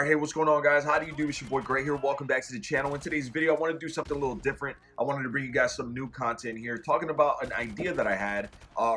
Alright, hey, what's going on, guys? How do you do? It's your boy Greg here. Welcome back to the channel. In today's video, I want to do something a little different. I wanted to bring you guys some new content here, talking about an idea that I had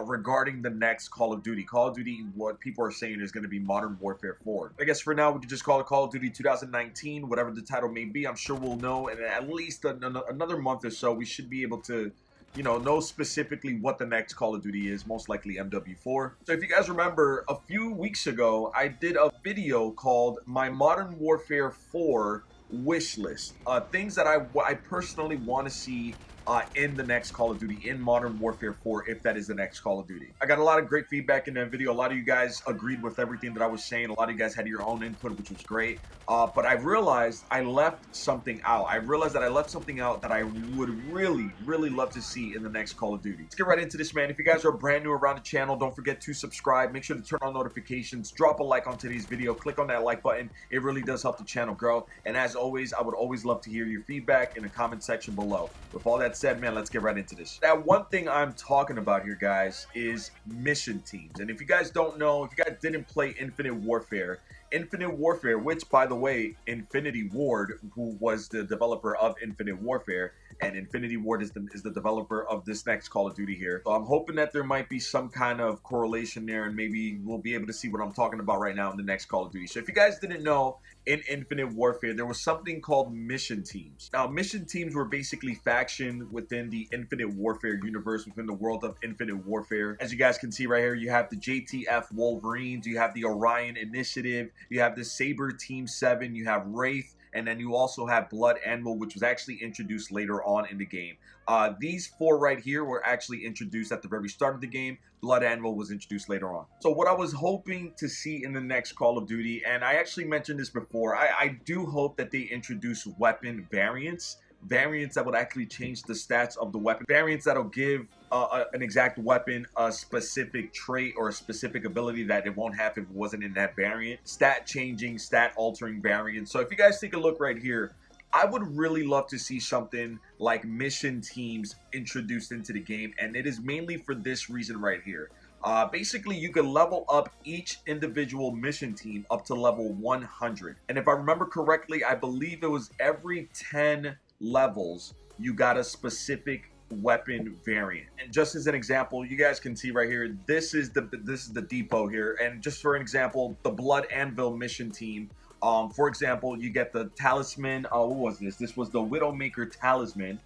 regarding the next Call of Duty. Call of Duty, what people are saying is going to be Modern Warfare 4. I guess for now, we could just call it Call of Duty 2019, whatever the title may be. I'm sure we'll know in at least another month or so, we should be able to know specifically what the next Call of Duty is, most likely MW4. So if you guys remember, a few weeks ago, I did a video called My Modern Warfare 4 Wish List. Things that I personally want to see in the next Call of Duty, in Modern Warfare 4, if that is the next Call of Duty. I got a lot of great feedback in that video. A lot of you guys agreed with everything that I was saying. A lot of you guys had your own input, which was great. But I realized I left something out. I realized that I left something out that I would really love to see in the next Call of Duty. Let's get right into this, man. If you guys are brand new around the channel, don't forget to subscribe. Make sure to turn on notifications. Drop a like on today's video. Click on that like button. It really does help the channel grow. And as always, I would always love to hear your feedback in the comment section below. With all that said, man, let's get right into this. Now, one thing I'm talking about here, guys, is mission teams. And if you guys don't know, if you guys didn't play Infinite Warfare, which, by the way, Infinity Ward, who was the developer of Infinite Warfare, and Infinity Ward is the developer of this next Call of Duty here. So I'm hoping that there might be some kind of correlation there, and maybe we'll be able to see what I'm talking about right now in the next Call of Duty. So if you guys didn't know, in Infinite Warfare, there was something called mission teams. Now, mission teams were basically faction within the Infinite Warfare universe, within the world of Infinite Warfare. As you guys can see right here, you have the JTF Wolverines, you have the Orion Initiative, you have the Saber Team 7, you have Wraith, and then you also have Blood Anvil, which was actually introduced later on in the game. These four right here were actually introduced at the very start of the game. Blood Anvil was introduced later on. So what I was hoping to see in the next Call of Duty, and I actually mentioned this before, I do hope that they introduce weapon variants that would actually change the stats of the weapon, variants that'll give an exact weapon a specific trait or a specific ability that it won't have if it wasn't in that variant, stat changing, stat altering variants. So if you guys take a look right here, I would really love to see something like mission teams introduced into the game, and it is mainly for this reason right here. Basically, you can level up each individual mission team up to level 100. And if I remember correctly, I believe it was every 10 levels you got a specific weapon variant. And just as an example, you guys can see right here, this is the depot here. And just for an example, the Blood Anvil mission team, for example, you get the talisman. What was this? This was the Widowmaker talisman.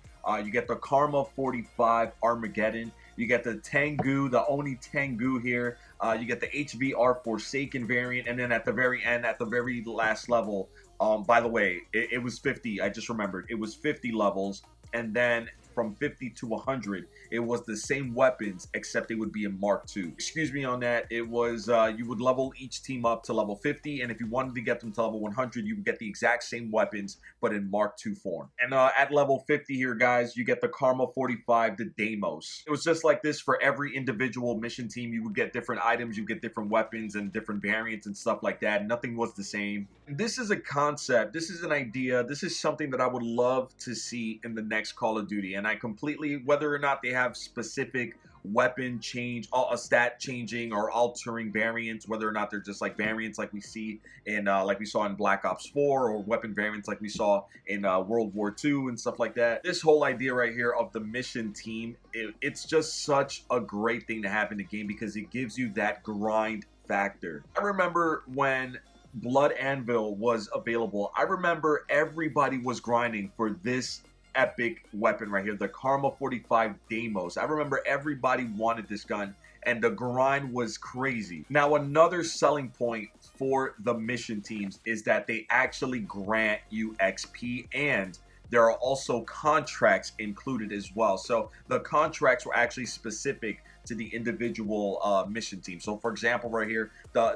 You get the Karma 45 Armageddon. You get the Tengu, the Oni Tengu here. You get the HVR Forsaken variant. And then at the very end, at the very last level, by the way, it was 50. I just remembered. It was 50 levels. And then from 50 to 100, it was the same weapons, except they would be in Mark II. Excuse me on that. It was, you would level each team up to level 50, and if you wanted to get them to level 100, you would get the exact same weapons, but in Mark II form. And at level 50 here, guys, you get the Karma 45, the Deimos. It was just like this for every individual mission team. You would get different items, you get different weapons and different variants and stuff like that. Nothing was the same. This is a concept, this is an idea, this is something that I would love to see in the next Call of Duty. And I completely, whether or not they have specific weapon change, a stat changing or altering variants, whether or not they're just like variants like we see in like we saw in Black Ops 4, or weapon variants like we saw in World War II and stuff like that. This whole idea right here of the mission team, it's just such a great thing to have in the game because it gives you that grind factor. I remember when Blood Anvil was available, I remember everybody was grinding for this epic weapon right here, the Karma 45 Deimos. I remember everybody wanted this gun, and the grind was crazy. Now, another selling point for the mission teams is that they actually grant you XP, and there are also contracts included as well. So the contracts were actually specific to the individual mission team. So for example, right here,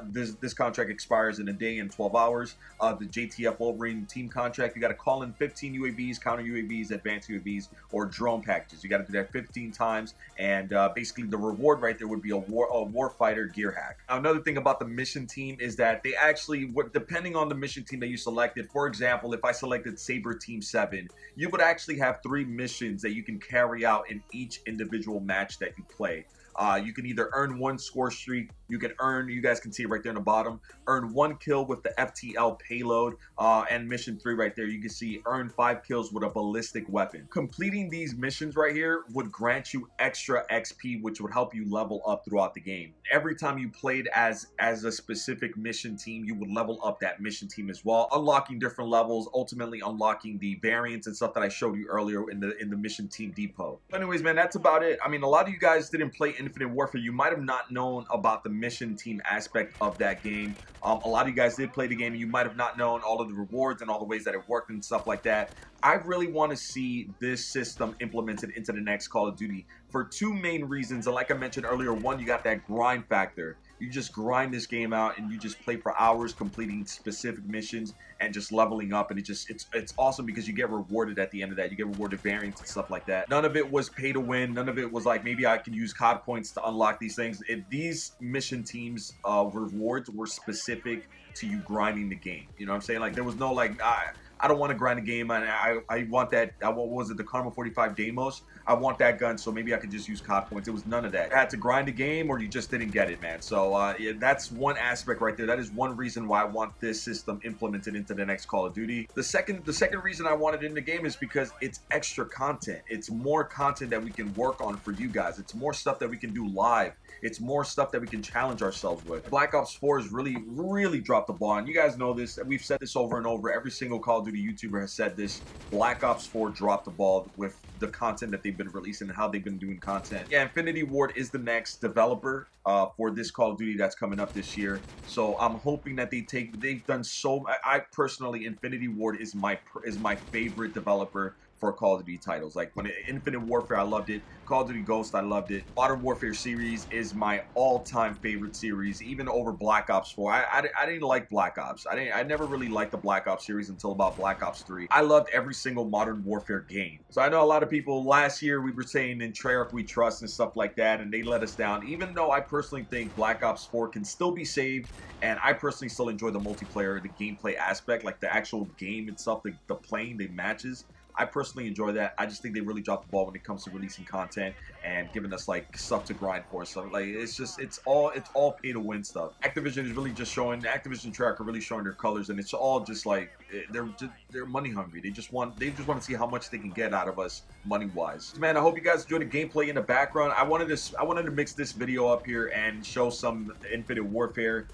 this contract expires in a day and 12 hours. The JTF Wolverine team contract, you got to call in 15 UAVs, counter UAVs, advanced UAVs, or drone packages. You got to do that 15 times, and basically the reward right there would be a warfighter gear hack. Now, another thing about the mission team is that they actually, depending on the mission team that you selected, for example, if I selected Saber Team 7, you would actually have 3 missions that you can carry out in each individual match that you play. You can either earn 1 score streak, you can earn, you guys can see it right there in the bottom, earn 1 kill with the FTL payload, and mission 3 right there, you can see earn 5 kills with a ballistic weapon. Completing these missions right here would grant you extra XP, which would help you level up throughout the game. Every time you played as a specific mission team, you would level up that mission team as well, unlocking different levels, ultimately unlocking the variants and stuff that I showed you earlier in the mission team depot. But anyways, man, that's about it. I mean, a lot of you guys didn't play Infinite Warfare. You might have not known about the mission team aspect of that game. A lot of you guys did play the game, and you might have not known all of the rewards and all the ways that it worked and stuff like that. I really want to see this system implemented into the next Call of Duty for 2 main reasons. And like I mentioned earlier, one, you got that grind factor. You just grind this game out and you just play for hours completing specific missions and just leveling up, and it's awesome because you get rewarded at the end of that. You get rewarded variants and stuff like that. None of it was pay to win. None of it was like maybe I can use COD points to unlock these things. These mission teams rewards were specific to you grinding the game. You know what I'm saying? Like there was no like I don't want to grind a game, and I want that, what was it, the Karma 45 Deimos? I want that gun, so maybe I could just use COD points. It was none of that. You had to grind a game or you just didn't get it, man. So yeah, that's one aspect right there. That is one reason why I want this system implemented into the next Call of Duty. The second reason I want it in the game is because it's extra content. It's more content that we can work on for you guys. It's more stuff that we can do live. It's more stuff that we can challenge ourselves with. Black Ops 4 has really dropped the ball, and you guys know this. We've said this over and over. Every single Call of Duty YouTuber has said this. Black Ops 4 dropped the ball with the content that they've been releasing and how they've been doing content. Yeah, Infinity Ward is the next developer for this Call of Duty that's coming up this year. So I'm hoping that they've done so. I personally, Infinity Ward is my favorite developer for Call of Duty titles. Like when Infinite Warfare, I loved it. Call of Duty Ghost, I loved it. Modern Warfare series is my all-time favorite series, even over Black Ops 4. I didn't like Black Ops. I never really liked the Black Ops series until about Black Ops 3. I loved every single Modern Warfare game. So I know a lot of people last year we were saying in Treyarch we trust and stuff like that, and they let us down. Even though I personally think Black Ops 4 can still be saved, and I personally still enjoy the multiplayer, the gameplay aspect, like the actual game itself, the playing, the matches. I personally enjoy that. I just think they really dropped the ball when it comes to releasing content and giving us like stuff to grind for. So like it's all pay to win stuff. Activision is really just showing, Activision Treyarch are really showing their colors, and it's all just like they're money hungry. They just want to see how much they can get out of us money wise. Man, I hope you guys enjoyed the gameplay in the background. I wanted to mix this video up here and show some Infinite Warfare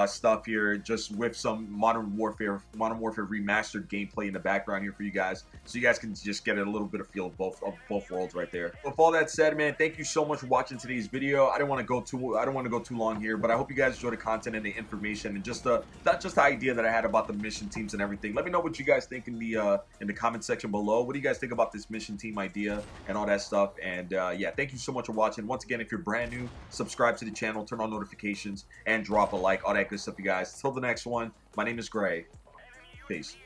stuff here, just with some Modern Warfare remastered gameplay in the background here for you guys, so you guys can just get a little bit of feel of both worlds right there. With all that said, man, thank you so much for watching today's video. I don't want to go too long here, but I hope you guys enjoy the content and the information and just the idea that I had about the mission teams and everything. Let me know what you guys think in the comment section below. What do you guys think about this mission team idea and all that stuff? And yeah, thank you so much for watching. Once again, if you're brand new, subscribe to the channel, turn on notifications, and drop a like. All that good stuff, you guys. Till the next one, my name is Gray. Peace.